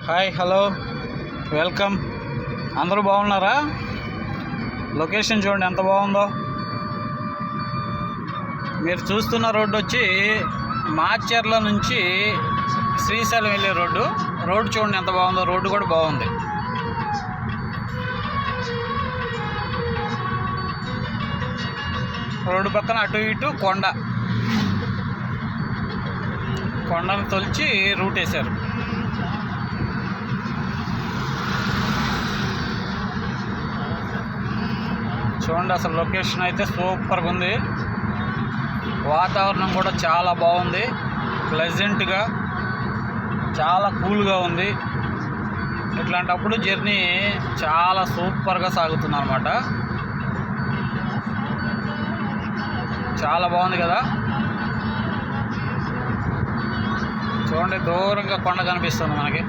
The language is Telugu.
Hi hello welcome. అందరూ బాగున్నారా? లొకేషన్ చూడండి ఎంత బాగుందో. మీరు చూస్తున్న రోడ్డు వచ్చి మాచర్ల నుంచి శ్రీశైలం వెళ్ళే రోడ్డు చూడండి ఎంత బాగుందో. రోడ్డు కూడా బాగుంది. రోడ్డు పక్కన అటు ఇటు కొండను తొలిచి రూట్ వేశారు. చూడండి అసలు లొకేషన్ అయితే సూపర్గా ఉంది. వాతావరణం కూడా చాలా బాగుంది. ప్లెజెంట్గా చాలా కూల్గా ఉంది. ఇట్లాంటప్పుడు జర్నీ చాలా సూపర్గా సాగుతుంది అన్నమాట. చాలా బాగుంది కదా. చూడండి దూరంగా కొండ కనిపిస్తుంది మనకి.